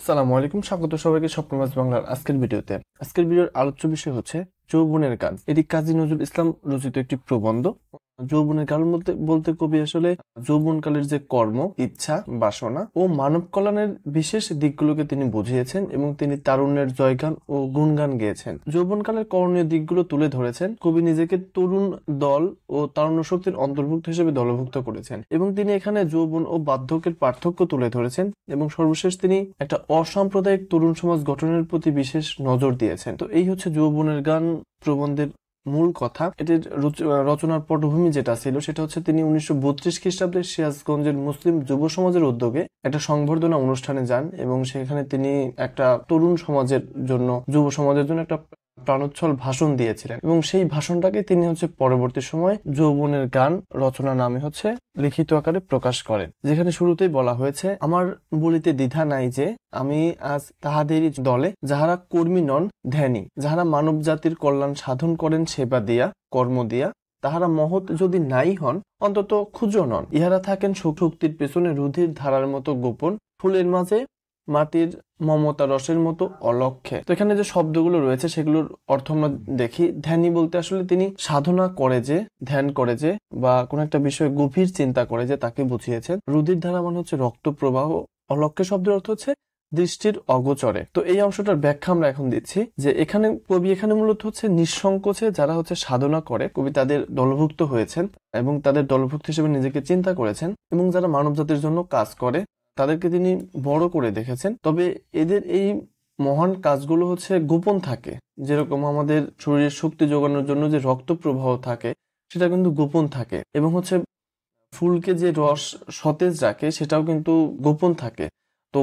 আসসালামু আলাইকুম, স্বাগত সবাইকে স্বপ্নবাজ বাংলার আজকের ভিডিওতে। আজকের ভিডিওর আলোচ্য বিষয় হচ্ছে যৌবনের গান। এটি কাজী নজরুল ইসলাম রচিত একটি প্রবন্ধ। যৌবনের গান বলতে বলতে কবি আসলে যৌবনকালের যে কর্ম, ইচ্ছা, বাসনা ও মানব কল্যাণের বিশেষ দিকগুলোকে তিনি বুঝিয়েছেন এবং তিনি তারুণ্যের জয়গান ও গুণগান গেয়েছেন। যৌবনকালের করণীয় দিকগুলো তুলে ধরেছেন। কবি নিজেকে তরুণ দল ও তারুণ্য শক্তির অন্তর্ভুক্ত হিসেবে দলভুক্ত করেছেন এবং তিনি এখানে যৌবন ও বার্ধক্যের পার্থক্য তুলে ধরেছেন এবং সর্বশেষ তিনি একটা অসাম্প্রদায়িক তরুণ সমাজ গঠনের প্রতি বিশেষ নজর দিয়েছেন। তো এই হচ্ছে যৌবনের গান প্রবন্ধের মূল কথা। এটির রচনার পটভূমি যেটা ছিল সেটা হচ্ছে তিনি 1932 খ্রিস্টাব্দে সিরাজগঞ্জের মুসলিম যুব সমাজের উদ্যোগে একটা সংবর্ধনা অনুষ্ঠানে যান এবং সেখানে তিনি একটা তরুণ সমাজের জন্য, যুব সমাজের জন্য একটা প্রাণোচ্ছল ভাষণ দিয়েছিলেন এবং সেই ভাষণটাকে তিনি পরবর্তী সময় যৌবনের গান রচনা নামে লিখিত আকারে প্রকাশ করেন, যেখানে শুরুতেই বলা হয়েছে, আমার বলিতে দ্বিধা নাই যে আমি আজ তাহাদেরই দলে যাহারা কর্মী নন ধ্যানী, যাহারা মানব জাতির কল্যাণ সাধন করেন সেবা দিয়া কর্ম দিয়া, তাহারা মহৎ যদি নাই হন অন্তত ক্ষুদ্র নন, ইহারা থাকেন শক্তির পেছনে রুধির ধারার মতো গোপন, ফুলের মাঝে মাটির মমতা রসের মতো অলক্ষ্যে। তো এখানে যে শব্দগুলো রয়েছে সেগুলোর অর্থ আমরা দেখি। ধ্যানী বলতে আসলে তিনি সাধনা করে যে, ধ্যান করে যে, বা কোন একটা বিষয়ে গভীর চিন্তা করে যে তাকে বুঝিয়েছেন। রুধির ধারা মানে হচ্ছে রক্ত প্রবাহ। অলক্ষ্যে শব্দের অর্থ হচ্ছে দৃষ্টির অগোচরে। তো এই অংশটার ব্যাখ্যা আমরা এখন দিচ্ছি যে এখানে কবি মূলত নিঃসংকোচে যারা সাধনা করে, কবি তাদের দলভুক্ত হয়েছেন এবং তাদের দলভুক্ত হিসেবে নিজেকে চিন্তা করেছেন এবং যারা মানব জাতির জন্য কাজ করে তাদেরকে তিনি বড় করে দেখেছেন। তবে এদের এই মহান কাজগুলো গোপন থাকে। যেরকম আমাদের শরীরের শক্তি যোগানোর জন্য যে রক্ত প্রবাহ থাকে সেটা কিন্তু গোপন থাকে এবং ফুলকে যে রস সতেজ রাখে সেটাও কিন্তু গোপন থাকে। তো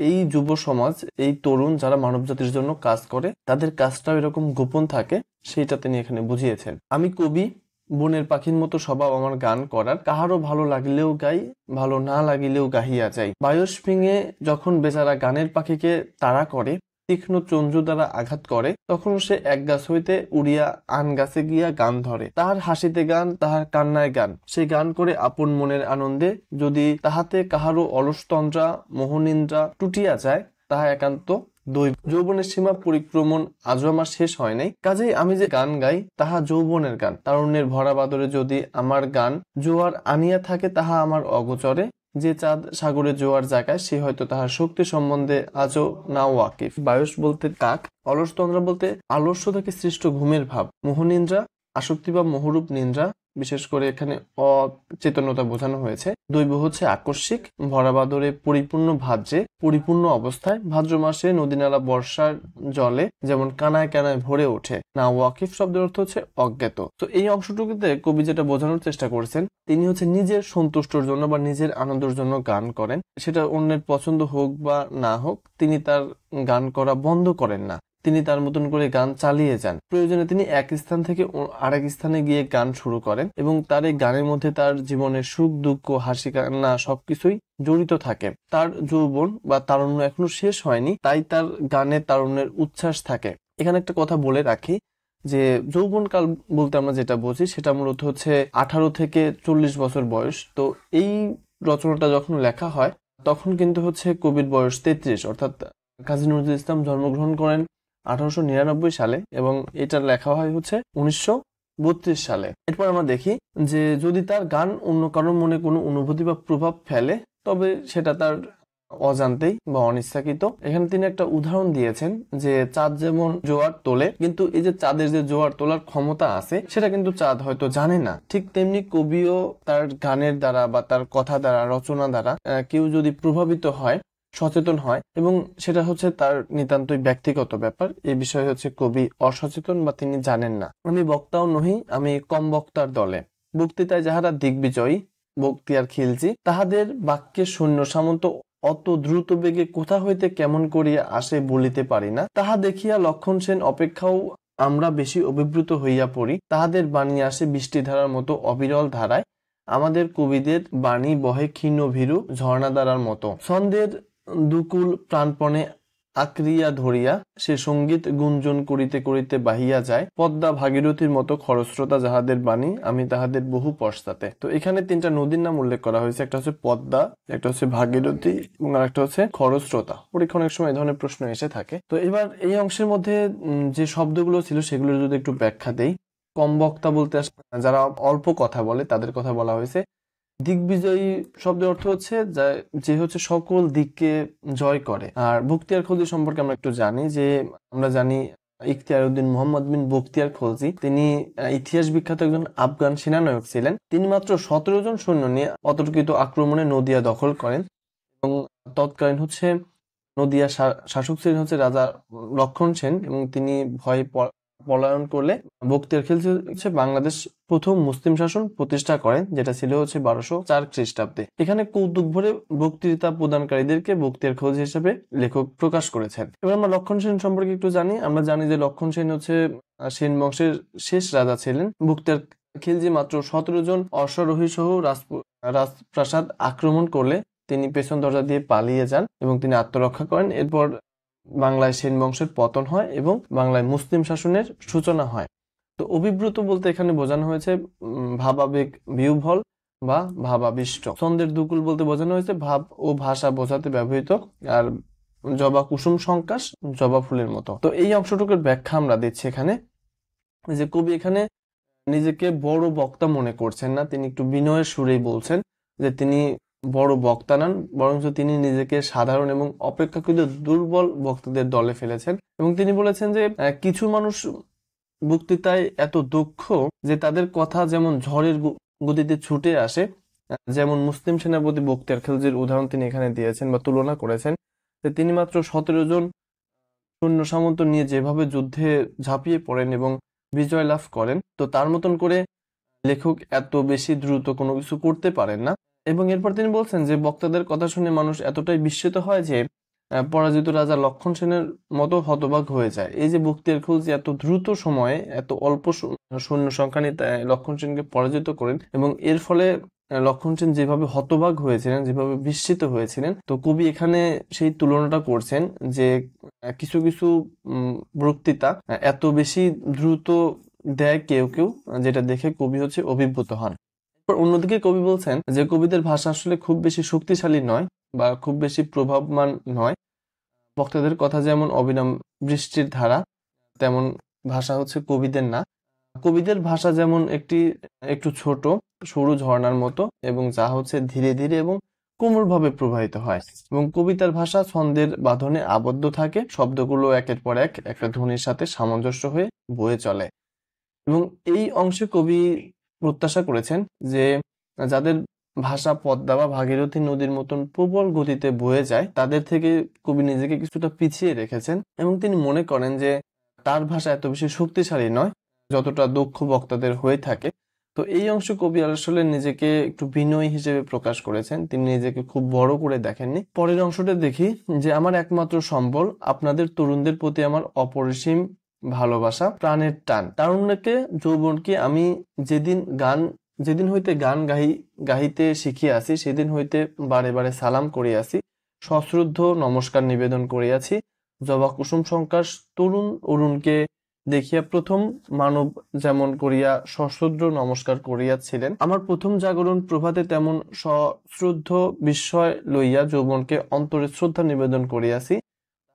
এই যুব সমাজ, এই তরুণ যারা মানব জাতির জন্য কাজ করে, তাদের কাজটাও এরকম গোপন থাকে, সেইটা তিনি এখানে বুঝিয়েছেন। আমি কবি, বনের পাখির মতো স্বভাব আমার গান করার, কাহারও ভালো লাগিলেও গাই, ভালো না লাগিলেও গাহিয়া যাই। বায়স ভেঙে যখন বেচারা গানের পাখিকে তাড়া করে, তীক্ষ্ণ চঞ্জু দ্বারা আঘাত করে, তখন সে এক গাছ হইতে উড়িয়া আন গাছে গিয়া গান ধরে। তাহার হাসিতে গান, তাহার কান্নায় গান, সে গান করে আপন মনের আনন্দে। যদি তাহাতে কাহারও অলসতন্দ্রা মোহনিন্দ্রা টুটিয়া যায়, তাহা একান্ত দৈব। যৌবনের সীমা পরিক্রমণ আজও আমার শেষ হয় নাই, কাজেই আমি যে গান গাই তাহা যৌবনের গান। তারুণ্যের ভরা বাদরে যদি আমার গান জোয়ার আনিয়া থাকে, তাহা আমার অগোচরে। যে চাঁদ সাগরে জোয়ার জাগায়, সে হয়তো তাহার শক্তি সম্বন্ধে আজও না ওয়াকিফ। বায়স বলতে কাক, অলসতন্দ্রা বলতে আলস্য থেকে সৃষ্ট ঘুমের ভাব, মোহনিন্দ্রা আসক্তি বা মোহরূপ নিন্দ্রা, বিশেষ করে এখানে অচেতনতা বোঝানো হয়েছে। দৈব হচ্ছে আকস্মিক, ভরা বাদরে পরিপূর্ণ ভাদ্রে, পরিপূর্ণ অবস্থায়। ভাদ্র মাসে নদী নালা বর্ষার জলে যেমন কানায় কানায় ভরে ওঠে। না ওয়াকিফ শব্দের অর্থ হচ্ছে অজ্ঞাত। তো এই অংশটুকুতে কবি যেটা বোঝানোর চেষ্টা করছেন, তিনি নিজের সন্তুষ্টর জন্য বা নিজের আনন্দের জন্য গান করেন। সেটা অন্যের পছন্দ হোক বা না হোক, তিনি তার গান করা বন্ধ করেন না। তিনি তার মতন করে গান চালিয়ে যান। প্রয়োজনে তিনি এক স্থান থেকে আরেক স্থানে গিয়ে গান শুরু করেন এবং তার এই গানের মধ্যে তার জীবনের সুখ দুঃখ, হাসি কান্না সবকিছুই জড়িত থাকে। তার যৌবন বা তারুণ্য এখনো শেষ হয়নি, তাই তার গানে তারুণ্যের উচ্ছ্বাস থাকে। এখানে একটা কথা বলে রাখি যে যৌবনকাল বলতে আমরা যেটা বুঝি সেটা মূলত 18 থেকে 40 বছর বয়স। তো এই রচনাটা যখন লেখা হয় তখন কিন্তু কবির বয়স 33, অর্থাৎ কাজী নজরুল ইসলাম জন্মগ্রহণ করেন 1899 সালে এবং এটা লেখা হয় 1932 সালে। এরপর আমরা দেখি যে যদি তার গান অন্য কারোর মনে কোনো অনুভূতি বা প্রভাব ফেলে, তবে সেটা তার অজান্তেই বা অনিচ্ছাকৃত। এখানে তিনি একটা উদাহরণ দিয়েছেন যে চাঁদ যেমন জোয়ার তোলে, কিন্তু এই যে চাঁদের যে জোয়ার তোলার ক্ষমতা আছে সেটা কিন্তু চাঁদ হয়তো জানে না। ঠিক তেমনি কবিও তার গানের দ্বারা বা তার কথা দ্বারা, রচনা দ্বারা কেউ যদি প্রভাবিত হয়, সচেতন হয়, এবং সেটা তার নিতান্তই ব্যক্তিগত ব্যাপার, এই বিষয়ে কবি অসচেতন বা তিনি জানেন না। আমি বক্তাও নহি, আমি কম বক্তার দলে, বক্তৃতায় যাহারা দিগ্বিজয়ী, বক্তিয়ার খিলজি, তাহাদের বাক্যের সৈন্য সামন্ত অত দ্রুত বেগে কোথা হইতে কেমন করিয়া আসে বলিতে পারি না। তাহা দেখিয়া লক্ষণ সেন অপেক্ষাও আমরা বেশি অভিভূত হইয়া পড়ি। তাহাদের বাণী আসে বৃষ্টিধারার মতো অবিরল ধারায়, আমাদের কবিদের বাণী বহে ক্ষীণ ভীরু ঝর্ণাধারার মতো। ছন্দের দুকুল প্রাণপণে আক্রিয়া ধরিয়া সে সঙ্গীত গুঞ্জন করিতে করিতে বাহিয়া যায়, পদ্মা ভাগীরথীর মতো খরস্রোতা যাহাদের বাণী, আমি তাহাদের বহু পশ্চাতে। তো এখানে তিনটা নদীর নাম উল্লেখ করা হয়েছে, একটা হচ্ছে পদ্মা, একটা হচ্ছে ভাগীরথী এবং আরেকটা হচ্ছে খরস্রোতা। পরীক্ষা অনেক সময় এই ধরনের প্রশ্ন এসে থাকে। তো এবার এই অংশের মধ্যে যে শব্দগুলো ছিল সেগুলো যদি একটু ব্যাখ্যা দেই। কম বক্তা বলতে যারা অল্প কথা বলে তাদের কথা বলা হয়েছে। দিগ্বিজয়ী শব্দের অর্থ হচ্ছে যে হচ্ছে সকল দিককে জয় করে। আর বখতিয়ার খলজি সম্পর্কে আমরা একটু জানি যে আমরা জানি ইখতিয়ার উদ্দিন মোহাম্মদ বিন বখতিয়ার খলজি তিনি ইতিহাস বিখ্যাত একজন আফগান সেনানায়ক ছিলেন। তিনি মাত্র 17 জন সৈন্য নিয়ে অতর্কিত আক্রমণে নদিয়া দখল করেন এবং তৎকালীন হচ্ছে নদিয়া শাসক ছিলেন হচ্ছে রাজা লক্ষণ সেন এবং তিনি ভয়ে পলায়ন করলে বখতিয়ার খিলজি হচ্ছে বাংলাদেশ প্রথম মুসলিম শাসন প্রতিষ্ঠা করেন, যেটা ছিল হচ্ছে 1204 খ্রিস্টাব্দে। এখানে কৌতুক ভরে বক্তৃতা প্রদানকারীদেরকে বখতিয়ার খলজি হিসেবে লেখক প্রকাশ করেছেন। এবার আমরা লক্ষণ সেন সম্পর্কে একটু জানি। আমরা জানি যে লক্ষণ সেন হচ্ছে সেন বংশের শেষ রাজা ছিলেন। বখতিয়ার খিলজি মাত্র 17 জন অশ্বারোহী সহ রাজপ্রাসাদ আক্রমণ করলে তিনি পেছন দরজা দিয়ে পালিয়ে যান এবং তিনি আত্মরক্ষা করেন। এরপর বাংলায় সেন বংশের পতন হয় এবং বাংলায় মুসলিম শাসনের সূচনা হয়। তো অভিব্রত বলতে এখানে বোঝানো হয়েছে ভাবাবেগ বিহ্বল বা ভাবাবিষ্ট। ছন্দের দুকুল বলতে বোঝানো হয়েছে ভাব ও ভাষা বোঝাতে ব্যবহৃত। আর জবা কুসুম সংকাশ জবা ফুলের মতো। তো এই অংশটুকুর ব্যাখ্যা আমরা দিচ্ছি এখানে, যে কবি এখানে নিজেকে বড় বক্তা মনে করছেন না, তিনি একটু বিনয়ের সুরেই বলছেন যে তিনি বড় বক্তা নন, বরঞ্চ তিনি নিজেকে সাধারণ এবং অপেক্ষাকৃত দুর্বল বক্তাদের দলে ফেলেছেন। এবং তিনি বলেছেন যে কিছু মানুষ বক্তৃতায় এত দক্ষ যে তাদের কথা যেমন ঝড়ের গতিতে ছুটে আসে, যেমন মুসলিম সেনাপতি বখতিয়ার খিলজির উদাহরণ তিনি এখানে দিয়েছেন বা তুলনা করেছেন যে তিনি মাত্র 17 জন সৈন্য সামন্ত নিয়ে যেভাবে যুদ্ধে ঝাঁপিয়ে পড়েন এবং বিজয় লাভ করেন, তো তার মতন করে লেখক এত বেশি দ্রুত কোনো কিছু করতে পারেন না। এবং এরপর তিনি বলছেন যে বক্তাদের কথা শুনে মানুষ এতটাই বিস্মিত হয় যে পরাজিত রাজা লক্ষণ সেনের মতো হতবাক হয়ে যায়। এই যে বখতিয়ার খিলজি এত দ্রুত সময়ে এত অল্প সৈন্য সংখ্যা নিয়ে লক্ষণ সেনকে পরাজিত করেন এবং এর ফলে লক্ষণ সেন যেভাবে হতবাক হয়েছিলেন, যেভাবে বিস্মিত হয়েছিলেন, তো কবি এখানে সেই তুলনাটা করছেন যে কিছু কিছু বক্তৃতা এত বেশি দ্রুত দেয় কেউ কেউ, যেটা দেখে কবি হচ্ছে অভিভূত হন। অন্যদিকে কবি বলছেন যে কবিদের ভাষা আসলে খুব বেশি শক্তিশালী নয় বা খুব বেশি প্রভাবমান নয়। বক্তাদের কথা যেমন অবিরাম বৃষ্টির ধারা, তেমন ভাষা হচ্ছে কবিদের না। কবিদের ভাষা যেমন একটু ছোট সরু ঝর্ণার মতো এবং যা হচ্ছে ধীরে ধীরে এবং কোমলভাবে প্রবাহিত হয়। এবং কবিতার ভাষা ছন্দের বাঁধনে আবদ্ধ থাকে, শব্দগুলো একের পর এক একটা ধ্বনির সাথে সামঞ্জস্য হয়ে বয়ে চলে। এবং এই অংশে কবি প্রত্যাশা করেছেন যে যাদের ভাষা পদ্মা বা ভাগীরথী নদীর মতন প্রবল গতিতে বয়ে যায় তাদের থেকে কবি নিজেকে কিছুটা পিছিয়ে রেখেছেন এবং তিনি মনে করেন যে তার ভাষা এত বেশি শক্তিশালী নয় যতটা দক্ষ বক্তাদের হয়ে থাকে। তো এই অংশে কবি আসলে নিজেকে একটু বিনয়ী হিসেবে প্রকাশ করেছেন, তিনি নিজেকে খুব বড় করে দেখেননি। পরের অংশটা দেখি যে আমার একমাত্র সম্বল আপনাদের তরুণদের প্রতি আমার অপরিসীম ভালোবাসা, প্রাণের টান। তারুণ্যকে যৌবনকে আমি যেদিন হইতে গান গাহিতে শিখিয়াছি সেদিন হইতে বারে বারে সালাম করিয়াছি, সশ্রদ্ধ নমস্কার নিবেদন করিয়াছি। জবা কুসুম সংকাশ তরুণ অরুণকে দেখিয়া প্রথম মানব যেমন করিয়া সশ্রদ্ধ নমস্কার করিয়াছিলেন, আমার প্রথম জাগরণ প্রভাতে তেমন সশ্রদ্ধ বিস্ময় লইয়া যৌবনকে অন্তরে শ্রদ্ধা নিবেদন করিয়াছি,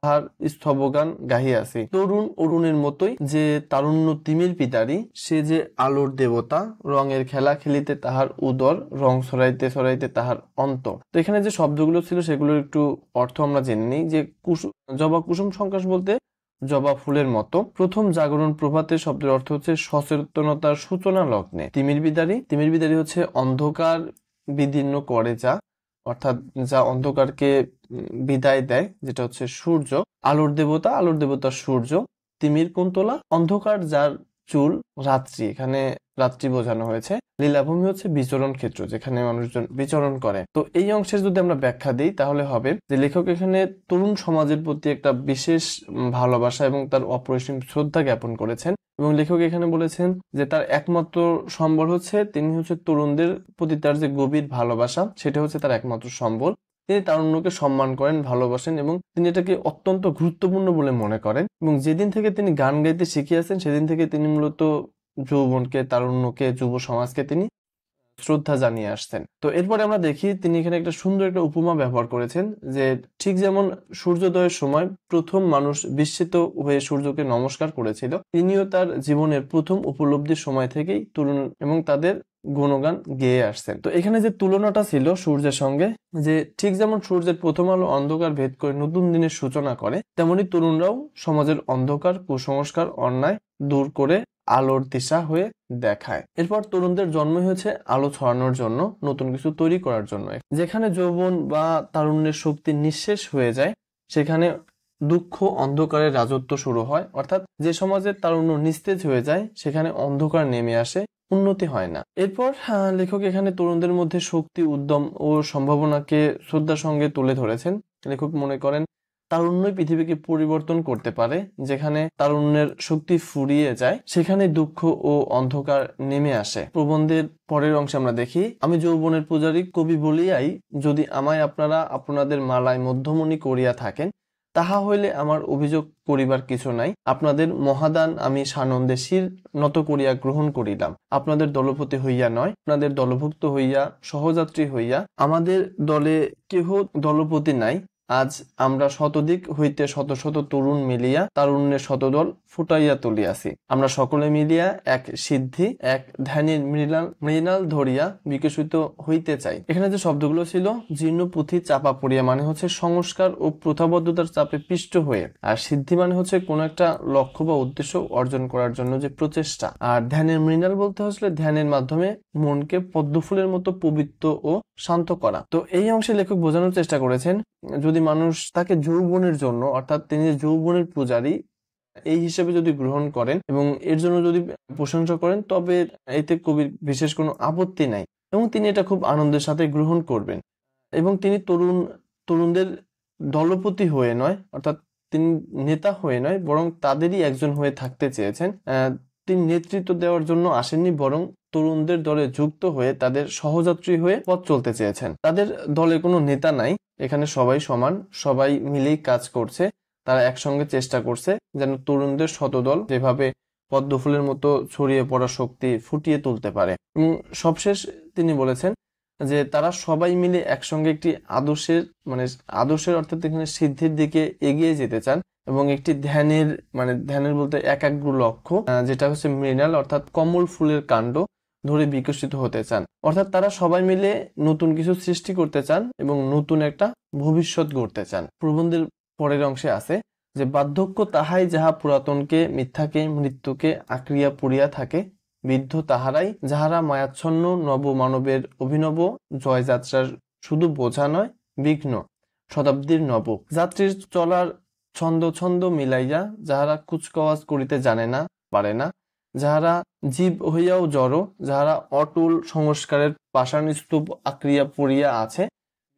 তাহার স্তবগান গাহিয়াছি। তরুণ অরুণের মতোই যে তারুণ্য তিমির পিতারি, সে যে আলোর দেবতা, রঙের খেলা খেলিতে তাহার উদর, রং ছড়াইতে ছড়াইতে তাহার অন্ত। তো এখানে যে শব্দগুলো ছিল সেগুলোর একটু অর্থ আমরা জেনে নিই। যে জবা কুসুম সংকাশ বলতে জবা ফুলের মতো। প্রথম জাগরণ প্রভাতে শব্দের অর্থ হচ্ছে সচেতনতার সূচনা লগ্নে। তিমির বিদারি হচ্ছে অন্ধকার বিদীর্ণ করে যা, অর্থাৎ যা অন্ধকারকে বিদায় দেয়, যেটা হচ্ছে সূর্য। আলোর দেবতা সূর্য। তিমির কুন্তলা অন্ধকার যার চুল, রাত্রি, এখানে রাত্রি বোঝানো হয়েছে। লীলাভূমি হচ্ছে বিচরণ ক্ষেত্র, যেখানে মানুষজন বিচরণ করে। তো এই অংশের যদি আমরা ব্যাখ্যা দিই তাহলে হবে যে লেখক এখানে তরুণ সমাজের প্রতি একটা বিশেষ ভালোবাসা এবং তার অপরিসীম শ্রদ্ধা জ্ঞাপন করেছেন। এবং লেখক এখানে বলেছেন যে তার একমাত্র সম্বল হচ্ছে তিনি হচ্ছে তরুণদের প্রতি তার যে গভীর ভালোবাসা, সেটা হচ্ছে তার একমাত্র সম্বল। তিনি তারুণ্যকে সম্মান করেন, ভালোবাসেন এবং তিনি এটাকে অত্যন্ত গুরুত্বপূর্ণ বলে মনে করেন। এবং যেদিন থেকে তিনি গান গাইতে শিখিয়েছেন সেদিন থেকে তিনি মূলত যৌবনকে, তারুণ্যকে, যুব সমাজকে তিনি শ্রদ্ধা জানিয়ে আসছেন। তো এরপরে আমরা দেখি তিনি এখানে একটা সুন্দর একটা উপমা ব্যবহার করেছেন যে ঠিক যেমন সূর্যোদয়ের সময় প্রথম মানুষ বিস্মিত হয়ে সূর্যকে নমস্কার করেছিল, তিনিও তার জীবনের প্রথম উপলব্ধির সময় থেকেই তরুণ এবং তাদের গুণগান গেয়ে আসছেন। তো এখানে যে তুলনাটা ছিল সূর্যের সঙ্গে, যে ঠিক যেমন সূর্যের প্রথম আলো অন্ধকার ভেদ করে নতুন দিনের সূচনা করে, তেমনি তরুণরাও সমাজের অন্ধকার, কুসংস্কার, অন্যায় দূর করে আলোর দিশা হয়ে দেখায়। এরপর তরুণদের জন্ম হয়েছে আলো ছড়ানোর জন্য, নতুন কিছু তৈরি করার জন্য। যেখানে যৌবন বা তারুণ্যের শক্তি নিঃশেষ হয়ে যায়, সেখানে দুঃখ, অন্ধকারের রাজত্ব শুরু হয়। অর্থাৎ যে সমাজের তারুণ্য নিস্তেজ হয়ে যায়, সেখানে অন্ধকার নেমে আসে, উন্নতি হয় না। এরপর লেখক এখানে তরুণদের মধ্যে শক্তি, উদ্যম ও সম্ভাবনাকে শ্রদ্ধার সঙ্গে তুলে ধরেছেন। লেখক মনে করেন তারুণ্যই পৃথিবীকে পরিবর্তন করতে পারে। যেখানে তারুণ্যের শক্তি ফুরিয়ে যায়, সেখানে দুঃখ ও অন্ধকার নেমে আসে। প্রবন্ধের পরের অংশে আমরা দেখি, আমি যৌবনের পূজারী কবি বলিয়াই যদি আমায় আপনারা আপনাদের মালায় মধ্যমণি করিয়া থাকেন, তাহা হইলে আমার অভিযোগ করিবার কিছু নাই। আপনাদের মহাদান আমি সানন্দে শির নত করিয়া গ্রহণ করিলাম। আপনাদের দলপতি হইয়া নয়, আপনাদের দলভুক্ত হইয়া, সহযাত্রী হইয়া। আমাদের দলে কেহ দলপতি নাই। আজ আমরা শতদিক হইতে শত শত তরুণ মিলিয়া তারুণ্যের শতদল ফুটাইয়া তুলিয়াছি। আমরা সকলে মিলিয়া এক সিদ্ধি, এক ধ্যানের মৃণাল ধরিয়া বিকশিত হইতে চাই। এখানে যে শব্দগুলো ছিল, জীর্ণ পুঁথি চাপা পড়িয়া মানে হচ্ছে সংস্কার ও প্রথাবদ্ধতার চাপে পিষ্ট হয়ে, আর সিদ্ধি মানে হচ্ছে কোনো একটা লক্ষ্য বা উদ্দেশ্য অর্জন করার জন্য যে প্রচেষ্টা, আর ধ্যানের মৃণাল বলতে হচ্ছে ধ্যানের মাধ্যমে মনকে পদ্মফুলের মতো পবিত্র ও শান্ত করা। তো এই অংশে লেখক বোঝানোর চেষ্টা করেছেন, যদি মানুষ তাকে যৌবনের জন্য, অর্থাৎ তিনি যৌবনের পূজারী এই হিসেবে যদি গ্রহণ করেন এবং এর জন্য যদি প্রশংসা করেন, তবে এতে কবির বিশেষ কোনো আপত্তি নাই এবং তিনি এটা খুব আনন্দের সাথে গ্রহণ করবেন। এবং তিনি তরুণদের দলপতি হয়ে নয়, অর্থাৎ তিনি নেতা হয়ে নয়, বরং তাদেরই একজন হয়ে থাকতে চেয়েছেন। তিনি নেতৃত্ব দেওয়ার জন্য আসেননি, বরং তরুণদের দলে যুক্ত হয়ে তাদের সহযাত্রী হয়ে পথ চলতে চেয়েছেন। তাদের দলে কোনো নেতা নাই, এখানে সবাই সমান, সবাই মিলেই কাজ করছে। তারা একসঙ্গে চেষ্টা করছে যেন তরুণদের শতদল যেভাবে পদ্মফুলের মতো ছড়িয়ে পড়া শক্তি ফুটিয়ে তুলতে পারে। এবং সবশেষ তিনি বলেছেন যে তারা সবাই মিলে একসঙ্গে একটি আদর্শের অর্থাৎ এখানে সিদ্ধির দিকে এগিয়ে যেতে চান এবং একটি ধ্যানের বলতে একাগ্র লক্ষ্য, যেটা হচ্ছে মৃণাল অর্থাৎ কমল ফুলের কাণ্ড ধরে বিকশিত হতে চান। অর্থাৎ তারা সবাই মিলে নতুন কিছু সৃষ্টি করতে চান এবং নতুন একটা ভবিষ্যৎ গড়তে চান। প্রবন্ধের পরের অংশে আছে যে বার্ধক্য তাহাই যাহা পুরাতনকে, মিথ্যাকে, মৃত্যুকে আঁকড়িয়া পড়িয়া থাকে। বৃদ্ধ তাহারাই যাহারা মায়াচ্ছন্ন নব মানবের অভিনব জয়যাত্রার শুধু বোঝা নয়, বিঘ্ন শতাব্দীর নব যাত্রীর চলার ছন্দ ছন্দ মিলাইয়া, যাহারা কুচকাওয়াজ করিতে জানে না, পারে না, যাহারা জীব হইয়াও জড়, যাহারা অটল সংস্কারের পাষাণ স্তূপ আঁকড়িয়া পড়িয়া আছে।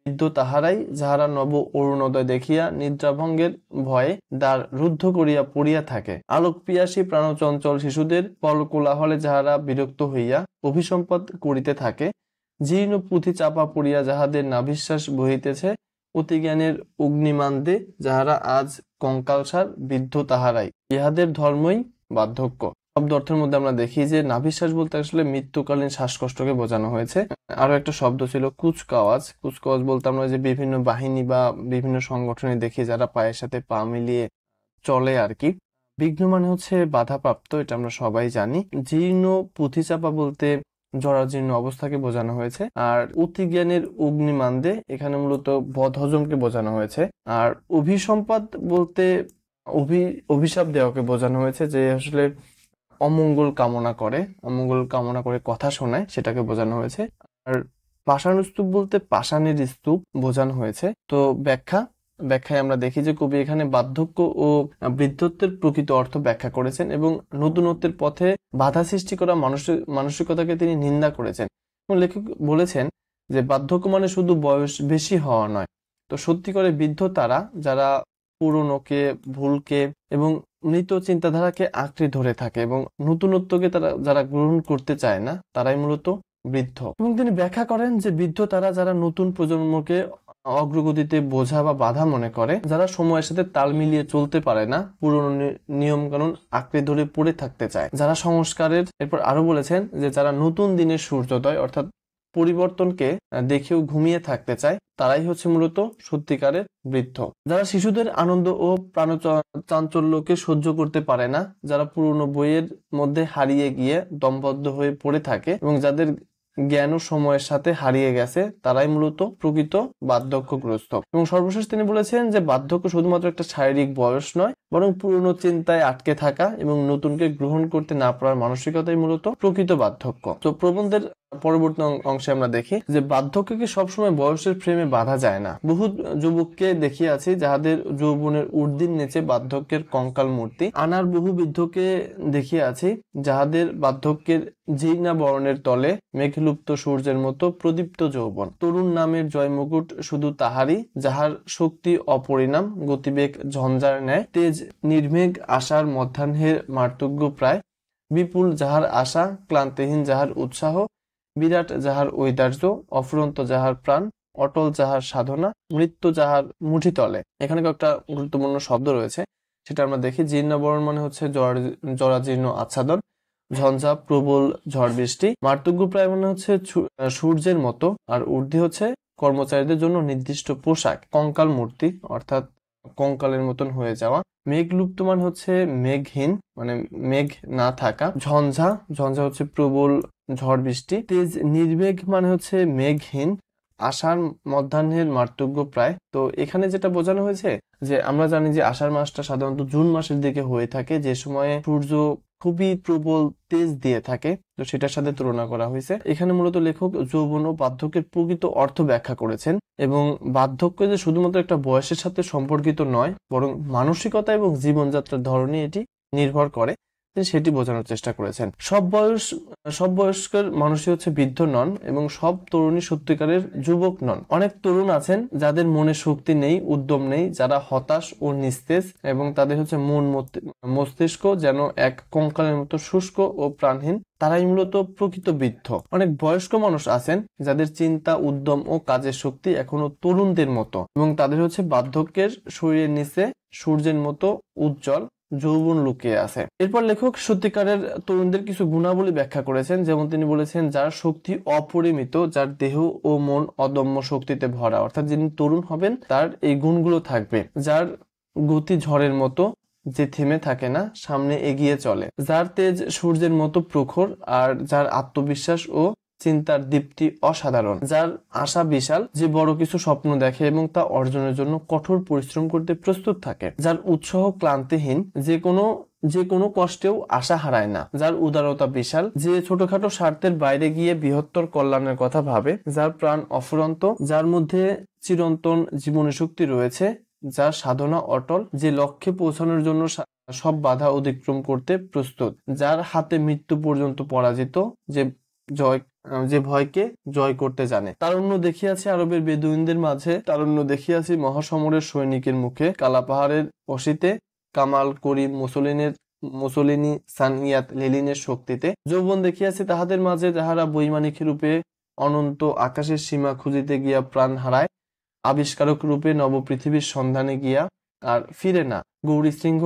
বৃদ্ধ তাহারাই যাহারা নব অরুণোদয় দেখিয়া নিদ্রাভঙ্গের ভয়ে দ্বার রুদ্ধ করিয়া পড়িয়া থাকে। আলোক পিয়াসী প্রাণচঞ্চল শিশুদের পল কোলাহলে যাহারা বিরক্ত হইয়া অভিসম্পাদ করিতে থাকে। জীর্ণ পুঁথি চাপা পড়িয়া যাহাদের নাভিশ্বাস বহিতেছে, অতিজ্ঞানের অগ্নিমান্দে যাহারা আজ কঙ্কালসার, বৃদ্ধ তাহারাই, ইহাদের ধর্মই বার্ধক্য। শব্দ অর্থের মধ্যে আমরা দেখি যে নাভিশ্বাস বলতে আসলে মৃত্যুকালীন শ্বাসকষ্টকে বোঝানো হয়েছে। আরো একটা শব্দ ছিল কুচকাওয়াজ। কুচকাওয়াজ বলতে আমরা যে বিভিন্ন বাহিনী বা বিভিন্ন সংগঠনে দেখি যারা পায়ের সাথে পা মিলিয়ে চলে আর কি। বিঘ্ন মানে হচ্ছে বাধাপ্রাপ্ত, এটা আমরা সবাই জানি। জীর্ণ পুঁথিচাপা বলতে জরাজীর্ণ অবস্থাকে বোঝানো হয়েছে। আর অতিজ্ঞানের অগ্নিমান্দে এখানে মূলত বদহজমকে বোঝানো হয়েছে। আর অভিসম্পাদ বলতে অভিশাপ দেওয়াকে বোঝানো হয়েছে, যে আসলে অমঙ্গল কামনা করে কথা শোনায়, সেটাকে বোঝানো হয়েছে। আর পাষাণ স্তূপ বলতে পাষাণের স্তূপ বোঝানো হয়েছে। তো ব্যাখ্যায় আমরা দেখি যে কবি এখানে বার্ধক্য ও বৃদ্ধত্বের প্রকৃত অর্থ ব্যাখ্যা করেছেন এবং নতুনত্বের পথে বাধা সৃষ্টি করা মানসিকতাকে তিনি নিন্দা করেছেন। এবং লেখক বলেছেন যে বার্ধক্য মানে শুধু বয়স বেশি হওয়া নয়। তো সত্যি করে বৃদ্ধ তারা যারা পুরনোকে, ভুলকে এবং মৃত চিন্তাধারাকে আঁকড়ে ধরে থাকে এবং নতুনত্বকে তারা যারা গ্রহণ করতে চায় না, তারাই মূলত বৃদ্ধ। এবং তিনি ব্যাখ্যা করেন যে বৃদ্ধ তারা যারা নতুন প্রজন্মকে অগ্রগতিতে বোঝা বা বাধা মনে করে, যারা সময়ের সাথে তাল মিলিয়ে চলতে পারে না, পুরনো নিয়ম কানুন আঁকড়ে ধরে পড়ে থাকতে চায়, যারা সংস্কারের, এরপর আরো বলেছেন যে যারা নতুন দিনের সূর্যোদয় অর্থাৎ পরিবর্তনকে দেখেও ঘুমিয়ে থাকতে চায়, তারাই হচ্ছে মূলত সত্যিকারের বৃদ্ধ। যারা শিশুদের আনন্দ ও চাঞ্চল্যকে সহ্য করতে পারে না, যারা পুরনো বইয়ের মধ্যে হারিয়ে গিয়ে দমবদ্ধ হয়ে পড়ে থাকে এবং যাদের জ্ঞান ও সময়ের সাথে হারিয়ে গেছে, তারাই মূলত প্রকৃত বার্ধক্যগ্রস্ত। এবং সর্বশেষ তিনি বলেছেন যে বার্ধক্য শুধুমাত্র একটা শারীরিক বয়স নয়, বরং পুরনো চিন্তায় আটকে থাকা এবং নতুনকে গ্রহণ করতে না পারার মানসিকতাই মূলত প্রকৃত বার্ধক্য। তো প্রবন্ধের পরবর্তী অংশে আমরা দেখি যে বার্ধক্যকে সবসময় বয়সের ফ্রেমে বাঁধা যায় না। বহু যুবককে দেখিয়াছি যাহাদের যৌবনের ঊর্ধ্বের নিচে বার্ধক্যের কঙ্কাল মূর্তি, আনার বহু বৃদ্ধকে দেখিয়াছি যাহাদের বার্ধক্যের জীর্ণা বরণের তলে মেঘলুপ্ত সূর্যের মতো প্রদীপ্ত যৌবন। তরুণ নামের জয়মুকুট শুধু তাহারই, যাহার শক্তি অপরিণাম, গতিবেগ ঝঞ্ঝার ন্যায়, তেজ নির্মেঘ আশার মধ্যাহ্নের মার্তব্য প্রায়, বিপুল যাহার আশা, ক্লান্তিহীন যাহার উৎসাহ, বিরাট যাহার ঐদার্য, অফুরন্ত যাহার প্রাণ, অটল যাহার সাধনা, মৃত্যু যাহার মুঠিতলে। এখানে কয়েকটা গুরুত্বপূর্ণ শব্দ রয়েছে, সেটা আমরা দেখি। জীর্ণাবরণ মানে হচ্ছে জরাজীর্ণ আচ্ছাদন, ঝঞ্ঝা প্রবল ঝড় বৃষ্টি, মার্তব্য প্রায় মানে হচ্ছে সূর্যের মতো, আর ঊর্ধ্বে হচ্ছে কর্মচারীদের জন্য নির্দিষ্ট পোশাক, কঙ্কাল মূর্তি অর্থাৎ কঙ্কালের মতন হয়ে যাওয়া, মেঘলুপ্ত মানে হচ্ছে মেঘহীন মানে মেঘ না থাকা, ঝঞ্ঝা হচ্ছে প্রবল ঝড় বৃষ্টি, তেজ নির্মেঘ মানে হচ্ছে মেঘহীন, আষাঢ় মধ্যাহ্নের মার্তব্য প্রায়। তো এখানে যেটা বোঝানো হয়েছে যে আমরা জানি যে আষাঢ় মাসটা সাধারণত জুন মাসের দিকে হয়ে থাকে, যে সময়ে সূর্য খুবই প্রবল তেজ দিয়ে থাকে, তো সেটার সাথে তুলনা করা হয়েছে। এখানে মূলত লেখক যৌবন ও বার্ধক্যের প্রকৃত অর্থ ব্যাখ্যা করেছেন এবং বার্ধক্য যে শুধুমাত্র একটা বয়সের সাথে সম্পর্কিত নয়, বরং মানসিকতা এবং জীবনযাত্রার ধরনে এটি নির্ভর করে, তিনি সেটি বোঝানোর চেষ্টা করেছেন। সব বয়স্কের মানুষই হচ্ছে বৃদ্ধ নন এবং সব তরুণী সত্যিকারের যুবক নন। অনেক তরুণ আছেন যাদের মনে শক্তি নেই, উদ্যম নেই, যারা হতাশ ও নিস্তেজ এবং তাদের হচ্ছে মস্তিষ্ক যেন এক কঙ্কালের মতো শুষ্ক ও প্রাণহীন, তারাই মূলত প্রকৃত বৃদ্ধ। অনেক বয়স্ক মানুষ আছেন যাদের চিন্তা, উদ্যম ও কাজের শক্তি এখনো তরুণদের মতো এবং তাদের হচ্ছে বার্ধক্যের শরীরের নিচে সূর্যের মতো উজ্জ্বল যৌবন লুকিয়ে আছে। এরপর লেখক সত্যিকারের তরুণদের কিছু গুণাবলী ব্যাখ্যা করেছেন, যেমন তিনি বলেছেন যার শক্তি অপরিমিত, যার দেহ ও মন অদম্য শক্তিতে ভরা, অর্থাৎ যিনি তরুণ হবেন তার এই গুণগুলো থাকবে। যার গতি ঝড়ের মতো, যে থেমে থাকে না, সামনে এগিয়ে চলে, যার তেজ সূর্যের মতো প্রখর, আর যার আত্মবিশ্বাস ও চিন্তার দীপ্তি অসাধারণ, যার আশা বিশাল, যে বড় কিছু স্বপ্ন দেখে এবং তা অর্জনের জন্য কঠোর পরিশ্রম করতে প্রস্তুত থাকে, যার উৎসাহ ক্লান্তিহীন, যে কোনো কষ্টেও আশা হারায় না, যার উদারতা বিশাল, যে ছোটখাটো স্বার্থের বাইরে গিয়ে বৃহত্তর কল্যাণের কথা ভাবে, যার প্রাণ অফুরন্ত, যার মধ্যে চিরন্তন জীবনী শক্তি রয়েছে, যার সাধনা অটল, যে লক্ষ্যে পৌঁছানোর জন্য সব বাধা অতিক্রম করতে প্রস্তুত, যার হাতে মৃত্যু পর্যন্ত পরাজিত, যে ভয়কে জয় করতে জানে। তারুণ্য দেখিয়াছি আরবের বেদুইনদের মাঝে, তারুণ্য দেখিয়াছি মহাসমরের সৈনিকের মুখে, কালা পাহাড়ের অসিতে, কামাল করিম মুসোলিনি, সানিয়াত লেনিনের শক্তিতে। যৌবন দেখিয়াছি তাহাদের মাঝে যাহারা বৈমানিক রূপে অনন্ত আকাশের সীমা খুঁজিতে গিয়া প্রাণ হারায়, আবিষ্কারক রূপে নবপৃথিবীর সন্ধানে গিয়া আর ফিরে না, গৌরী সিংহ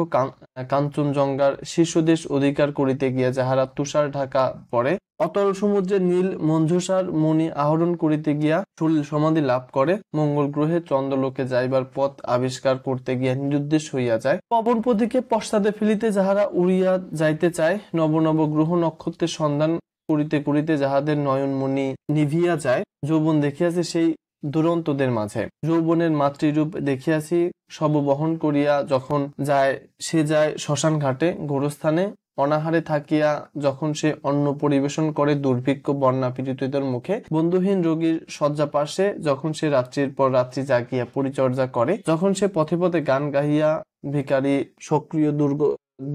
কাঞ্চনজঙ্ঘার শীর্ষদেশ অধিকার করিতে গিয়া যাহারা তুষার ঢাকা পড়ে, অতল সমুদ্রের নীল মঞ্জুষার মণি আহরণ করিতে গিয়া সলিল সমাধি লাভ করে, মঙ্গল গ্রহে চন্দ্রলোকে যাইবার পথ আবিষ্কার করতে গিয়া নিরুদ্দেশ হইয়া যায়, পবন পথিকে পশ্চাতে ফেলিতে যাহারা উড়িয়া যাইতে চায়, নব নব গ্রহ নক্ষত্রের সন্ধান করিতে করিতে যাহাদের নয়নমণি নিভিয়া যায়। যৌবন দেখিয়াছে সেই দুরন্তদের মাঝে, যৌবনের মাতৃরূপ দেখিয়াছি সব বহন করিয়া যখন যায়, সে যায় শ্মশান ঘাটে, গোরস্থানে অনাহারে থাকিয়া যখন সে অন্ন পরিবেশন করে দুর্ভিক্ষ বন্যা পীড়িতদের মুখে, বন্ধুহীন রোগীর শয্যা পাশে যখন সে রাত্রির পর রাত্রি জাগিয়া পরিচর্যা করে, যখন সে পথে পথে গান গাহিয়া ভিখারি সক্রিয়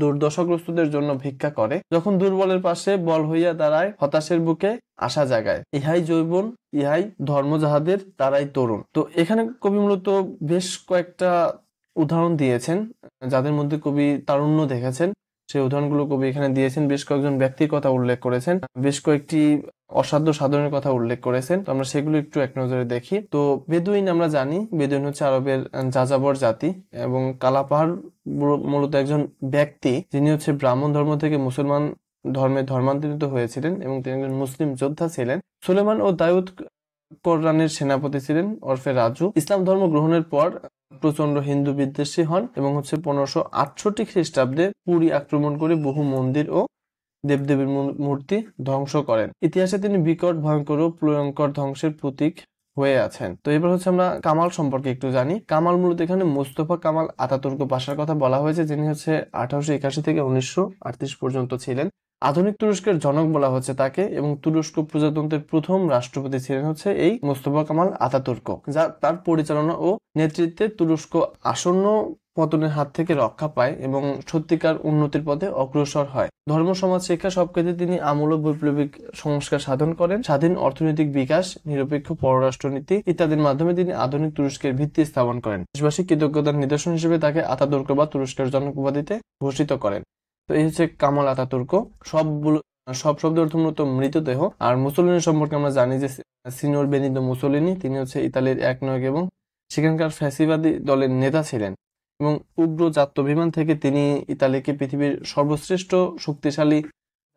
দুর্দশাগ্রস্তদের জন্য ভিক্ষা করে, যখন দুর্বলের পাশে বল হইয়া দাঁড়ায়, হতাশের বুকে আশা জাগায়, ইহাই যৌবন, ইহাই ধর্ম যাহাদের, তারাই তরুণ। তো এখানে কবি মূলত বেশ কয়েকটা উদাহরণ দিয়েছেন যাদের মধ্যে কবি তারুণ্য দেখেছেন সেই উদাহরণগুলো কবি এখানে দিয়েছেন। বেশ কয়েকজন ব্যক্তির কথা উল্লেখ করেছেন, বেশ কয়েকটি অসাধ্য সাধনের কথা উল্লেখ করেছেন। তো আমরা সেগুলো একটু এক নজরে দেখি। তো বেদুইন আমরা জানি, বেদুইন হচ্ছে আরবের যাযাবর জাতি, এবং কালাপাহাড় মূলত একজন ব্যক্তি যিনি হচ্ছে ব্রাহ্মণ ধর্ম থেকে মুসলমান ধর্মে ধর্মান্তরিত হয়েছিলেন, এবং তিনি একজন মুসলিম যোদ্ধা ছিলেন। সুলেমান ও দাউদ কোরআনের সেনাপতি ছিলেন ওরফে রাজু। ইসলাম ধর্ম গ্রহণের পর প্রচন্ড হিন্দু বিদ্বেষী হন এবং হচ্ছে 1568 খ্রিস্টাব্দে পুরী আক্রমণ করে বহু মন্দির ও দেবদেবীর মূর্তি ধ্বংস করেন। ইতিহাসে তিনি বিকট, ভয়ঙ্কর ও ভয়ঙ্কর ধ্বংসের প্রতীক হয়ে আছেন। তো এবার হচ্ছে আমরা কামাল সম্পর্কে একটু জানি। কামাল মূলত এখানে মোস্তফা কামাল আতাতুর্ক পাশার কথা বলা হয়েছে, যিনি হচ্ছে 1881 থেকে 1938 পর্যন্ত ছিলেন। আধুনিক তুরস্কের জনক বলা হচ্ছে তাকে, এবং তুরস্ক প্রজাতন্ত্রের প্রথম রাষ্ট্রপতি ছিলেন হচ্ছে এই মোস্তফা কামাল আতাতুর্ক, যা তার পরিচালনা ও নেতৃত্বে তুরস্ক আসন্ন পতনের হাত থেকে রক্ষা পায় এবং সত্যিকার উন্নতির পথে অগ্রসর হয়। ধর্ম, সমাজ, শিক্ষা সব ক্ষেত্রে তিনি আমূল বৈপ্লবিক সংস্কার সাধন করেন। স্বাধীন অর্থনৈতিক বিকাশ, নিরপেক্ষ পররাষ্ট্রনীতি ইত্যাদির মাধ্যমে তিনি আধুনিক তুরস্কের ভিত্তি স্থাপন করেন। দেশবাসী কৃতজ্ঞতার নিদর্শন হিসেবে তাকে আতাতুর্ক বা তুরস্কের জনক উপাধিতে ভূষিত করেন। তো এই হচ্ছে কামাল আতাতুর্ক। সব শব্দ অর্থ মূলত মৃতদেহ। আর মুসোলিনি সম্পর্কে আমরা জানি যে সিনিয়র বেনিতো মুসোলিনি, তিনি হচ্ছে ইতালির এক নায়ক এবং সেখানকার ফ্যাসিবাদী দলের নেতা ছিলেন, এবং উগ্র জাত্যভিমান থেকে তিনি ইতালিকে পৃথিবীর সর্বশ্রেষ্ঠ শক্তিশালী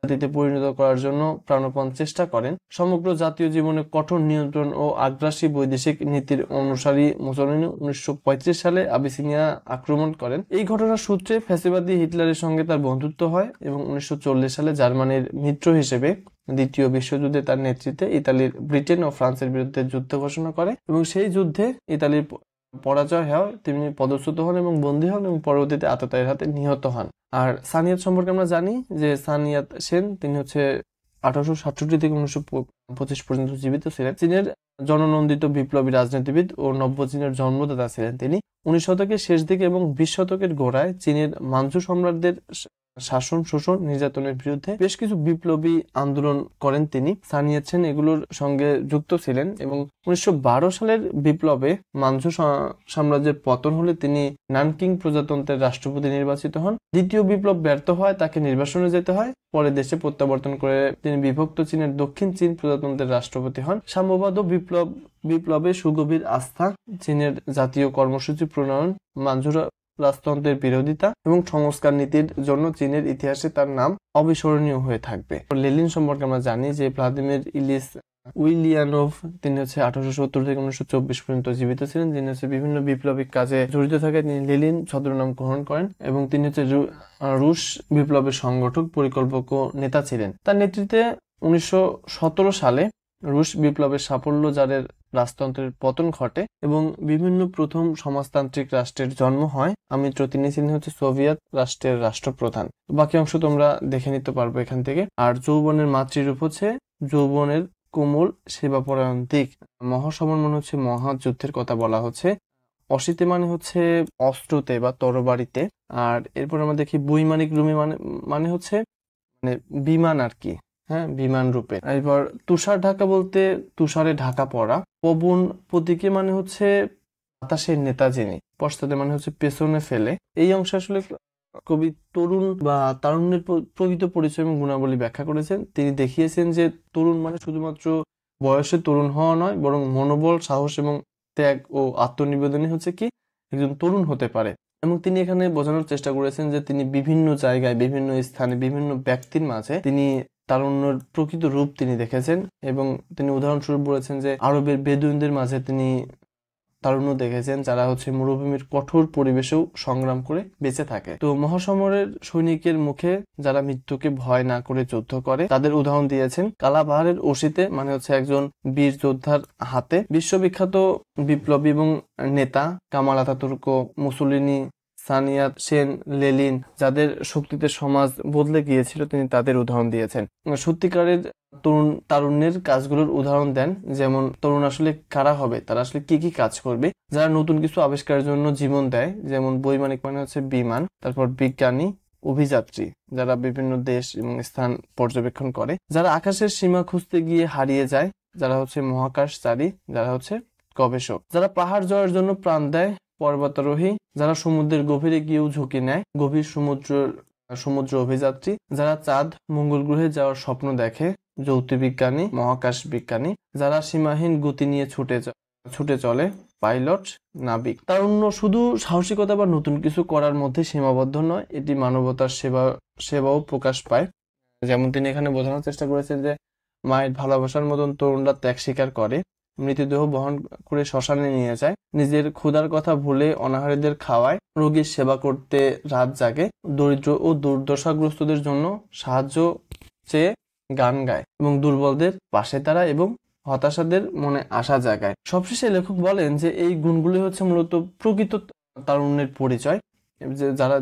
জাতিতে পরিণত করার জন্য প্রাণপণ চেষ্টা করেন। সমগ্র জাতীয় জীবনে কঠোর নিয়ন্ত্রণ ও আগ্রাসী বৈদেশিক নীতির অনুসারী মুসোলিনি 1935 সালে আবিসিনিয়া আক্রমণ করেন। এই ঘটনার সূত্রে ফ্যাসিবাদী হিটলারের সঙ্গে তার বন্ধুত্ব হয়, এবং 1940 সালে জার্মানির মিত্র হিসেবে দ্বিতীয় বিশ্বযুদ্ধে তার নেতৃত্বে ইতালির ব্রিটেন ও ফ্রান্সের বিরুদ্ধে যুদ্ধ ঘোষণা করে, এবং সেই যুদ্ধে ইতালির পরাজয় হয়, তিনি পদচ্যুত হন এবং বন্দী হন, এবং পরবর্তীতে আততায়ীর হাতে নিহত হন। আর সানিয়াত সম্পর্কে আমরা জানি যে সানিয়াত সেন, তিনি হচ্ছে 1867 থেকে 1925 পর্যন্ত জীবিত ছিলেন। চীনের জননন্দিত বিপ্লবী রাজনীতিবিদ ও নব্য চীনের জন্মদাতা ছিলেন তিনি। 19 শতকের শেষ দিকে এবং 20 শতকের গোড়ায় চীনের মাঞ্চু সম্রাটদের শাসন, শোষণ, নির্যাতনের বিরুদ্ধে বেশ কিছু বিপ্লবী আন্দোলন করেন তিনি। সানিয়াত সেন এগুলোর সঙ্গে যুক্ত ছিলেন, এবং 1912 সালের বিপ্লবে মাঞ্চু সাম্রাজ্যের পতন হলে তিনি নানকিং প্রজাতন্ত্রের রাষ্ট্রপতি নির্বাচিত হন। দ্বিতীয় বিপ্লব ব্যর্থ হয়, তাকে নির্বাসনে যেতে হয়। পরে দেশে প্রত্যাবর্তন করে তিনি বিভক্ত চীনের দক্ষিণ চীন প্রজাতন্ত্রের রাষ্ট্রপতি হন। সাম্যবাদ ও বিপ্লবে সুগভীর আস্থা, চীনের জাতীয় কর্মসূচি প্রণয়ন, মাঞ্চুরা রাজতন্ত্রের বিরোধিতা এবং সংস্কার নীতির জন্য চীনের ইতিহাসে তার নাম অবিস্মরণীয় হয়ে থাকবে। লেনিন সম্পর্কে আমরা জানি যে ভ্লাদিমির ইলিচ উইলিয়ানোভ, তিনি হচ্ছে 1870 থেকে 1924 পর্যন্ত জীবিত ছিলেন, যিনি হচ্ছে বিভিন্ন বিপ্লবিক কাজে জড়িত থাকে। তিনি লেনিন ছদ্মনাম গ্রহণ করেন, এবং তিনি হচ্ছে রুশ বিপ্লবের সংগঠক, পরিকল্পক ও নেতা ছিলেন। তার নেতৃত্বে 1917 সালে রুশ বিপ্লবের সাফল্য, যাদের রাজতন্ত্রের পতন ঘটে এবং বিভিন্ন প্রথম সমাজতান্ত্রিক রাষ্ট্রের জন্ম হয়। আমৃত্য তিনি ছিলেন হচ্ছে সোভিয়েত রাষ্ট্রের রাষ্ট্রপ্রধান। বাকি অংশ তোমরা দেখে নিতে পারবো এখান থেকে। আর যৌবনের মাতৃরূপ হচ্ছে যৌবনের কোমল সেবাপরায়ণ দিক। মহাসমর মানে হচ্ছে মহাযুদ্ধের কথা বলা হচ্ছে। অসিতে মানে হচ্ছে অস্ত্রতে বা তরবারিতে। আর এরপর আমরা দেখি বৈমানিক রূমে মানে হচ্ছে মানে বিমান আর কি, হ্যাঁ, বিমান রূপে। এবার তুষার ঢাকা বলতে তুষারে ঢাকা পড়া। পবন প্রতীকে মানে হচ্ছে বাতাসের নেতা যিনি। পশ্চাতে মানে হচ্ছে পেছনে ফেলে। এই অংশে আসলে কবি তরুণ বা তারুণ্যের প্রকৃত পরিচয় এবং গুণাবলী ব্যাখ্যা করেছেন। তিনি দেখিয়েছেন যে তরুণ মানে শুধুমাত্র বয়সে তরুণ হওয়া নয়, বরং মনোবল, সাহস এবং ত্যাগ ও আত্মনিবেদনই হচ্ছে কি একজন তরুণ হতে পারে। এবং তিনি এখানে বোঝানোর চেষ্টা করেছেন যে তিনি বিভিন্ন জায়গায়, বিভিন্ন স্থানে, বিভিন্ন ব্যক্তির মাঝে তিনি তারুণ্যের প্রকৃত রূপ তিনি দেখেছেন, এবং তিনি উদাহরণস্বরূপ বলেছেন যে আরবের বেদুইনদের মাঝে তিনি তারুণ্য দেখেছেন, যারা হচ্ছে মরুভূমির কঠোর পরিবেশেও সংগ্রাম করে বেঁচে থাকে। তো মহাসমরের সৈনিকের মুখে যারা মৃত্যুকে ভয় না করে যুদ্ধ করে তাদের উদাহরণ দিয়েছেন। কালাপাহাড়ের অসিতে মানে হচ্ছে একজন বীর যোদ্ধার হাতে। বিশ্ববিখ্যাত বিপ্লবী এবং নেতা Kemal Ataturk, Mussolini, Sun Yat Sen, Lenin, যাদের শক্তিতে সমাজ বদলে গিয়েছিল, তিনি তাদের উদাহরণ দিয়েছেন। সত্যিকারের তারুণ্যের কাজগুলোর উদাহরণ দেন, যেমন তরুণ আসলে কারা হবে, তারা আসলে কি কি কাজ করবে, যারা নতুন কিছু আবিষ্কারের জন্য জীবন দেয়, যেমন বৈমানিক মানে হচ্ছে বিমান, তারপর বিজ্ঞানী, অভিযাত্রী, যারা বিভিন্ন দেশ এবং স্থান পর্যবেক্ষণ করে, যারা আকাশের সীমা খুঁজতে গিয়ে হারিয়ে যায়, যারা হচ্ছে মহাকাশচারী, যারা হচ্ছে গবেষক, যারা পাহাড় জয়ের জন্য প্রাণ দেয়, পর্বতারোহী, যারা সমুদ্রের গভীরে গিয়েও ঝুঁকি নেয়, গভীর সমুদ্রের সমুদ্র অভিযাত্রী, যারা চাঁদ মঙ্গল গ্রহে যাওয়ার স্বপ্ন দেখে, জ্যোতির্বিজ্ঞানী, মহাকাশ বিজ্ঞানী, যারা সীমাহীন গতি নিয়ে ছুটে চলে, পাইলট, নাবিক। তারুণ্য শুধু সাহসিকতা বা নতুন কিছু করার মধ্যে সীমাবদ্ধ নয়, এটি মানবতার সেবাও প্রকাশ পায়। যেমন তিনি এখানে বোঝানোর চেষ্টা করেছেন যে মায়ের ভালোবাসার মতন তরুণরা ত্যাগ স্বীকার করে, মৃতদেহ বহন করে শ্মশানে নিয়ে যায়, নিজের ক্ষুধার কথা ভুলে অনাহারীদের খাওয়ায়, রোগীর সেবা করতে রাত জাগে, দরিদ্র ও দুর্দশাগ্রস্তদের জন্য সাহায্য চেয়ে গান গায় এবং দুর্বলদের পাশে দাঁড়ায় এবং হতাশাদের মনে আশা জাগায়। সবশেষে লেখক বলেন যে এই গুণগুলি হচ্ছে মূলত প্রকৃত তারুণ্যের পরিচয়।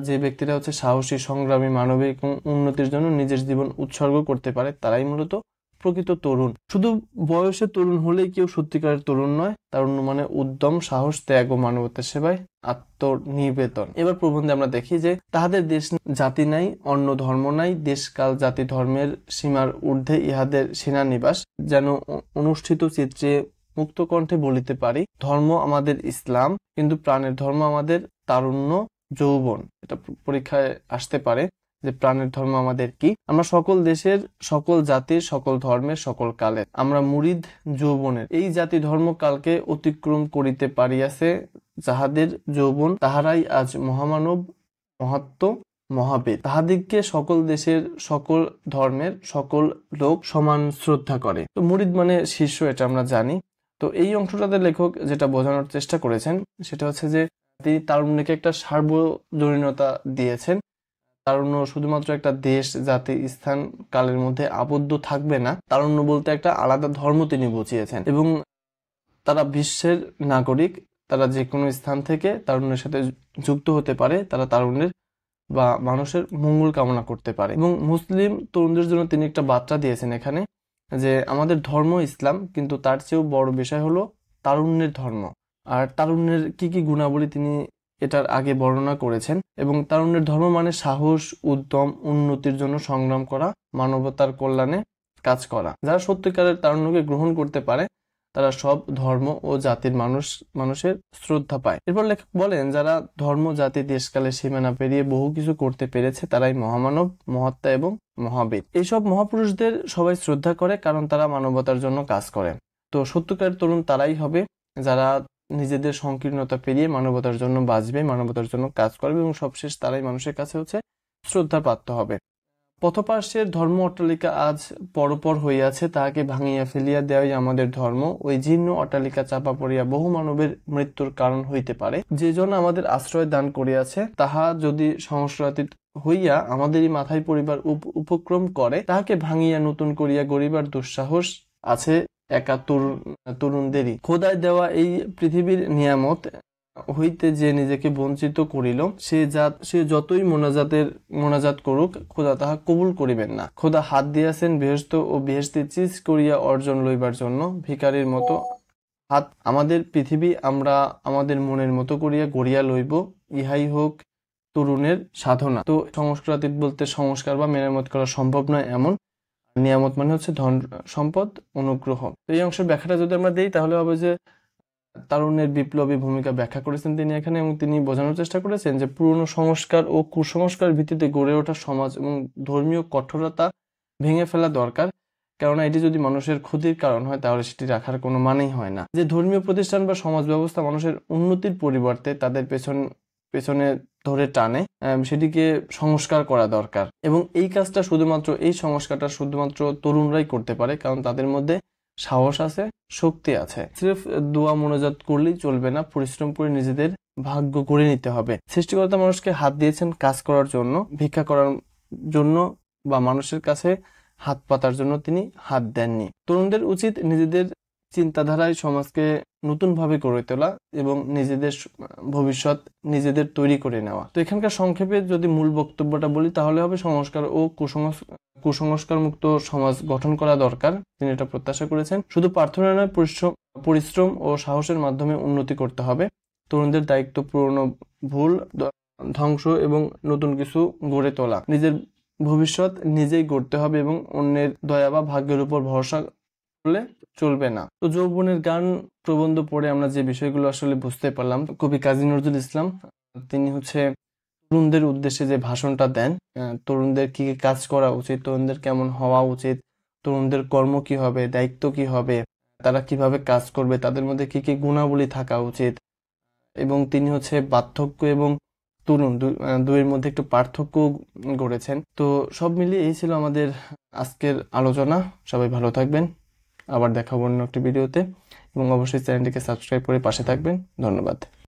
যে ব্যক্তিরা হচ্ছে সাহসী, সংগ্রামী, মানবিক এবং উন্নতির জন্য নিজের জীবন উৎসর্গ করতে পারে, তারাই মূলত প্রকৃত তরুণ। শুধু বয়সে তরুণ হলেই কেউ সত্যিকারের তরুণ নয়। তারুণ্য মানে উদ্যম, সাহস, ত্যাগ ও মানবতার সেবায় আত্মনিবেদন। এবার প্রবন্ধে আমরা দেখি যে তাহাদের দেশ জাতি নাই, অন্য ধর্ম নাই, দেশ কাল জাতি ধর্মের সীমার ঊর্ধ্বে ইহাদের সেনানিবাস। যেন অনুষ্ঠিত চিত্রে মুক্ত কণ্ঠে বলিতে পারি, ধর্ম আমাদের ইসলাম, কিন্তু প্রাণের ধর্ম আমাদের তারুণ্য, যৌবন। এটা পরীক্ষায় আসতে পারে যে প্রাণের ধর্ম আমাদের কি। আমরা সকল দেশের, সকল জাতির, সকল ধর্মের, সকল কালের। আমরা মুরিদ যৌবনের। এই জাতি ধর্ম কালকে অতিক্রম করিতে পারিয়াছে যাহাদের যৌবন, তাহারাই আজ মহামানব, মহাত্ম, মহাবীর। তাহাদিগকে সকল দেশের, সকল ধর্মের, সকল লোক সমান শ্রদ্ধা করে। তো মুরিদ মানে শিষ্য, এটা আমরা জানি। তো এই অংশটাতে লেখক যেটা বোঝানোর চেষ্টা করেছেন সেটা হচ্ছে যে তিনি তারুণ্যকে একটা সার্বজনীনতা দিয়েছেন। তারুণ্য শুধুমাত্র একটা দেশ, জাতি, স্থান, কালের মধ্যে আবদ্ধ থাকবে না। তারুণ্য বলতে একটা আলাদা ধর্ম তিনি বুঝিয়েছেন এবং তারা বিশ্বের নাগরিক। তারা যে কোনো স্থান থেকে তারুণ্যের সাথে যুক্ত হতে পারে, তারা তারুণ্যের বা মানুষের মঙ্গল কামনা করতে পারে। এবং মুসলিম তরুণদের জন্য তিনি একটা বার্তা দিয়েছেন এখানে যে আমাদের ধর্ম ইসলাম, কিন্তু তার চেয়েও বড় বিষয় হলো তারুণ্যের ধর্ম। আর তারুণ্যের কি কি গুণাবলী তিনি এটার আগে বর্ণনা করেছেন। এবং তারুণ্যের ধর্ম মানে সাহস, উদ্যম, উন্নতির জন্য সংগ্রাম করা, মানবতার কল্যাণে কাজ করা। যারা সত্যিকারের তারুণ্যকে গ্রহণ করতে পারে তারা সব ধর্ম ও জাতির মানুষের শ্রদ্ধা পায়। এরপর লেখক বলেন যারা ধর্ম, জাতি, দেশকালের সীমানা পেরিয়ে বহু কিছু করতে পেরেছে তারাই মহামানব, মহাত্মা এবং মহাবীর। এইসব মহাপুরুষদের সবাই শ্রদ্ধা করে কারণ তারা মানবতার জন্য কাজ করে। তো সত্যিকারের তরুণ তারাই হবে যারা নিজেদের সংকীর্ণতা পেরিয়ে মানবতার জন্য বাঁচবে, মানবতার জন্য কাজ করবে এবং সবশেষ তারাই মানুষের কাছে হচ্ছে শ্রদ্ধার পাত্র হবে। পথপার্শ্বের ধর্ম অট্টালিকা আজ পরপর হইয়াছে, তাহাকে ভাঙিয়া ফেলিয়া দেওয়াই আমাদের ধর্ম। ওই জীর্ণ অট্টালিকা চাপা পড়িয়া বহু মানবের মৃত্যুর কারণ হইতে পারে। যে জন আমাদের আশ্রয় দান করিয়াছে তাহা যদি সংস্কারাতীত হইয়া আমাদেরই মাথায় পড়িবার উপক্রম করে, তাহাকে ভাঙিয়া নতুন করিয়া গড়িবার দুঃসাহস আছে একা তরুণদেরই। খোদায় দেওয়া এই পৃথিবীর নিয়ামত হইতে যে নিজেকে বঞ্চিত করিল, সে যতই মোনাজাত করুক, খোদা তাহা কবুল করিবেন না। খোদা হাত দিয়াছেন বেহেশত ও বেহেশতি চিজ করিয়া অর্জন লইবার জন্য। ভিখারির মতো হাত আমাদের পৃথিবী আমরা আমাদের মনের মতো করিয়া গড়িয়া লইব, ইহাই হোক তরুণের সাধনা। তো সংস্কারাতীত বলতে সংস্কার বা মেরামত করা সম্ভব নয় এমন। নিয়ামত মানে হচ্ছে ধন সম্পদ, অনুগ্রহ। তো এই অংশের ব্যাখ্যাটা যদি আমরা দিই তাহলে হবে যে তারুণ্যের বিপ্লবী ভূমিকা ব্যাখ্যা করেছেন তিনি এখানে এবং তিনি বোঝানোর চেষ্টা করেছেন যে পুরনো সংস্কার ও কুসংস্কার ভিত্তিতে গড়ে ওঠা সমাজ এবং ধর্মীয় কঠোরতা ভেঙে ফেলা দরকার। কেননা এটি যদি মানুষের ক্ষতির কারণ হয় তাহলে সেটি রাখার কোনো মানেই হয় না। যে ধর্মীয় প্রতিষ্ঠান বা সমাজ ব্যবস্থা মানুষের উন্নতির পরিবর্তে তাদের পেছনে ধরে টানে, সেটিকে সংস্কার করা দরকার। এবং এই সংস্কারটা শুধুমাত্র তরুণরাই করতে পারে, কারণ তাদের মধ্যে সাহস আছে, শক্তি আছে। সির্ফ দোয়া মোনাজাত করলেই চলবে না, পরিশ্রম করে নিজেদের ভাগ্য গড়ে নিতে হবে। সৃষ্টিকর্তা মানুষকে হাত দিয়েছেন কাজ করার জন্য, ভিক্ষা করার জন্য বা মানুষের কাছে হাত পাতার জন্য তিনি হাত দেননি। তরুণদের উচিত নিজেদের চিন্তাধারায় সমাজকে নতুনভাবে গড়ে তোলা এবং নিজেদের ভবিষ্যৎ নিজেদের তৈরি করে নেওয়া। তো এখানকার সংক্ষেপে যদি মূল বক্তব্যটা বলি তাহলে হবে সংস্কার ও কুসংস্কার মুক্ত সমাজ গঠন করা দরকার। তিনি এটা প্রত্যাশা করেছেন। শুধু প্রার্থনা নয়, পরিশ্রম ও সাহসের মাধ্যমে উন্নতি করতে হবে। তরুণদের দায়িত্ব পুরনো ভুল ধ্বংস এবং নতুন কিছু গড়ে তোলা। নিজের ভবিষ্যৎ নিজেই গড়তে হবে এবং অন্যের দয়া বা ভাগ্যের উপর ভরসা করলে চলবে না। তো যৌবনের গান প্রবন্ধ পড়ে আমরা যে বিষয়গুলো আসলে বুঝতে পারলাম, কবি কাজী নজরুল ইসলাম তিনি হচ্ছে তরুণদের উদ্দেশ্যে যে ভাষণটা দেন, তরুণদের কি কি কাজ করা উচিত, তরুণদের কেমন হওয়া উচিত, তরুণদের কর্ম কি হবে, দায়িত্ব কি হবে, তারা কিভাবে কাজ করবে, তাদের মধ্যে কি কি গুণাবলী থাকা উচিত, এবং তিনি হচ্ছে বার্ধক্য এবং তরুণ দুইয়ের মধ্যে একটু পার্থক্য গড়েছেন। তো সব মিলিয়ে এই ছিল আমাদের আজকের আলোচনা। সবাই ভালো থাকবেন, আবার দেখা হবে অন্য একটি ভিডিওতে, এবং অবশ্যই চ্যানেলটিকে সাবস্ক্রাইব করে পাশে থাকবেন। ধন্যবাদ।